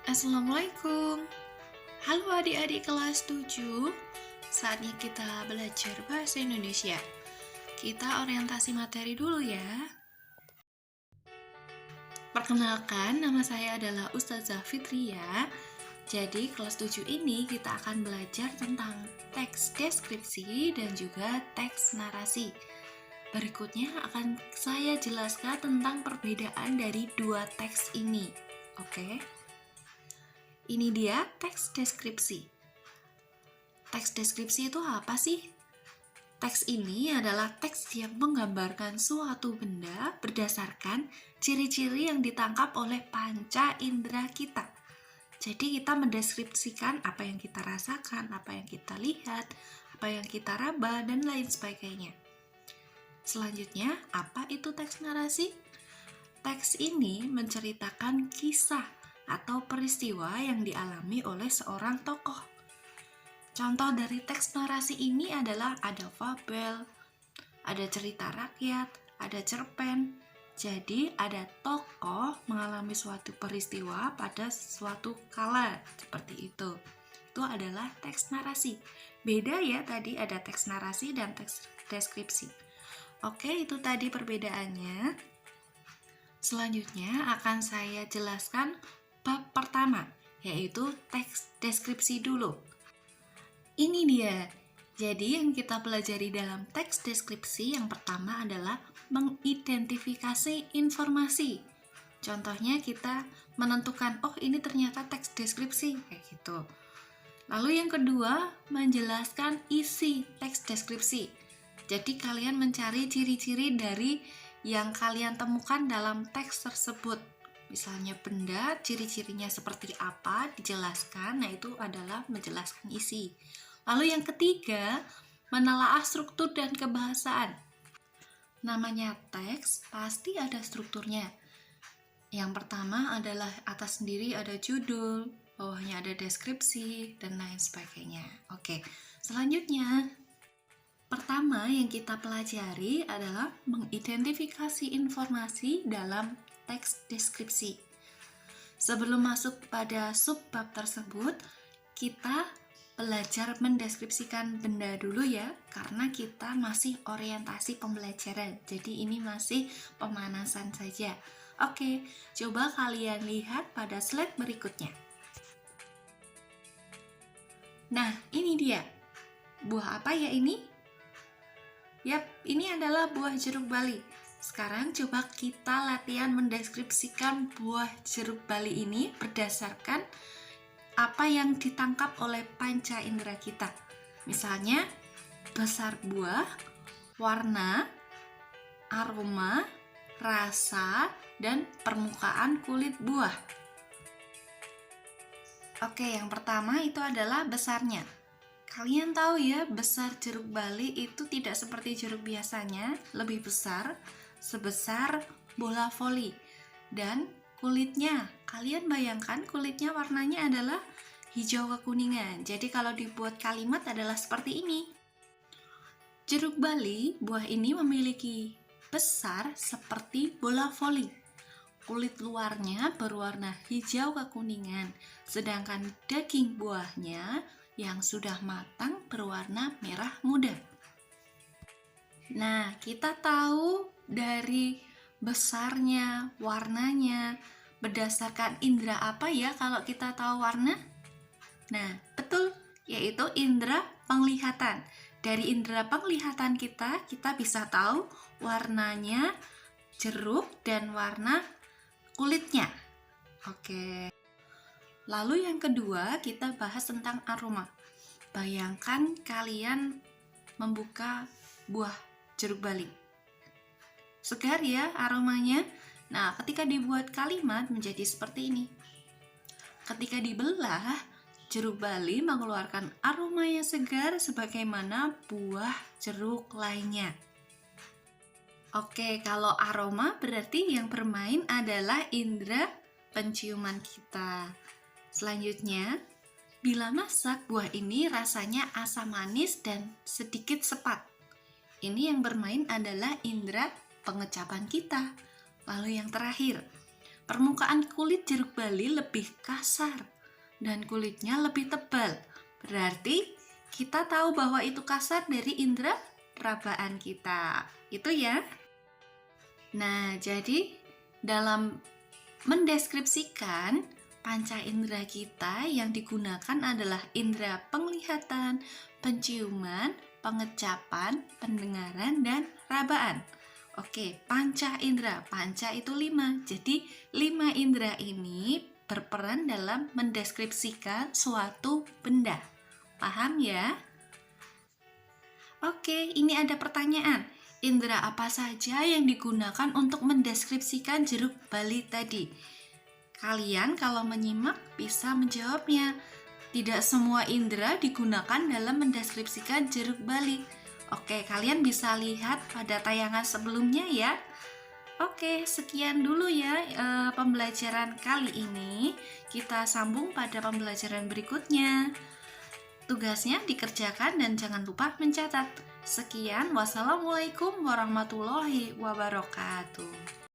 Assalamualaikum. Halo adik-adik kelas 7. Saatnya kita belajar bahasa Indonesia. Kita orientasi materi dulu ya. Perkenalkan, nama saya adalah Ustazah Fitria. Jadi kelas 7 ini kita akan belajar tentang teks deskripsi dan juga teks narasi. Berikutnya akan saya jelaskan tentang perbedaan dari dua teks ini. Oke? Ini dia teks deskripsi. Teks deskripsi itu apa sih? Teks ini adalah teks yang menggambarkan suatu benda berdasarkan ciri-ciri yang ditangkap oleh panca indera kita. Jadi kita mendeskripsikan apa yang kita rasakan, apa yang kita lihat, apa yang kita raba, dan lain sebagainya. Selanjutnya, apa itu teks narasi? Teks ini menceritakan kisah atau peristiwa yang dialami oleh seorang tokoh. Contoh dari teks narasi ini adalah ada fabel, ada cerita rakyat, ada cerpen. Jadi ada tokoh mengalami suatu peristiwa pada suatu kala, seperti itu. Itu adalah teks narasi. Beda ya, tadi ada teks narasi dan teks deskripsi. Oke, itu tadi perbedaannya. Selanjutnya akan saya jelaskan bab pertama, yaitu teks deskripsi dulu. Ini dia. Jadi yang kita pelajari dalam teks deskripsi yang pertama adalah mengidentifikasi informasi. Contohnya kita menentukan, oh ini ternyata teks deskripsi, kayak gitu. Lalu yang kedua, menjelaskan isi teks deskripsi. Jadi kalian mencari ciri-ciri dari yang kalian temukan dalam teks tersebut. Misalnya benda, ciri-cirinya seperti apa, dijelaskan. Nah, itu adalah menjelaskan isi. Lalu yang ketiga, menelaah struktur dan kebahasaan. Namanya teks, pasti ada strukturnya. Yang pertama adalah atas sendiri ada judul, bawahnya ada deskripsi, dan lain sebagainya. Oke, selanjutnya. Pertama yang kita pelajari adalah mengidentifikasi informasi dalam teks deskripsi. Sebelum masuk pada subbab tersebut, kita belajar mendeskripsikan benda dulu ya, karena kita masih orientasi pembelajaran. Jadi ini masih pemanasan saja. Oke, coba kalian lihat pada slide berikutnya. Nah, ini dia. Buah apa ya ini? Yap, ini adalah buah jeruk bali. Sekarang coba kita latihan mendeskripsikan buah jeruk bali ini berdasarkan apa yang ditangkap oleh panca indera kita. Misalnya, besar buah, warna, aroma, rasa, dan permukaan kulit buah. Oke, yang pertama itu adalah besarnya. Kalian tahu ya, besar jeruk bali itu tidak seperti jeruk biasanya, lebih besar, sebesar bola voli. Dan kulitnya, kalian bayangkan kulitnya warnanya adalah hijau kekuningan. Jadi kalau dibuat kalimat adalah seperti ini. Jeruk bali, buah ini memiliki besar seperti bola voli. Kulit luarnya berwarna hijau kekuningan, sedangkan daging buahnya yang sudah matang berwarna merah muda. Nah, kita tahu dari besarnya, warnanya, berdasarkan indera apa ya kalau kita tahu warna? Nah, betul, yaitu indera penglihatan. Dari indera penglihatan kita bisa tahu warnanya jeruk dan warna kulitnya. Oke. Lalu yang kedua, kita bahas tentang aroma. Bayangkan kalian membuka buah jeruk bali. Segar ya aromanya. Nah, ketika dibuat kalimat menjadi seperti ini. Ketika dibelah, jeruk bali mengeluarkan aroma yang segar sebagaimana buah jeruk lainnya. Oke, kalau aroma berarti yang bermain adalah indera penciuman kita. Selanjutnya, bila masak, buah ini rasanya asam manis dan sedikit sepat. Ini yang bermain adalah indera pengecapan kita. Lalu yang terakhir, permukaan kulit jeruk bali lebih kasar dan kulitnya lebih tebal. Berarti kita tahu bahwa itu kasar dari indera perabaan kita. Itu ya. Nah, jadi dalam mendeskripsikan panca indera kita yang digunakan adalah indera penglihatan, penciuman, pengecapan, pendengaran, dan rabaan. Oke, panca indera. Panca itu 5. Jadi 5 indera ini berperan dalam mendeskripsikan suatu benda. Paham ya? Oke, ini ada pertanyaan. Indera apa saja yang digunakan untuk mendeskripsikan jeruk bali tadi? Kalian kalau menyimak bisa menjawabnya. Tidak semua indera digunakan dalam mendeskripsikan jeruk bali. Oke, kalian bisa lihat pada tayangan sebelumnya ya. Oke, sekian dulu ya pembelajaran kali ini. Kita sambung pada pembelajaran berikutnya. Tugasnya dikerjakan dan jangan lupa mencatat. Sekian, wassalamualaikum warahmatullahi wabarakatuh.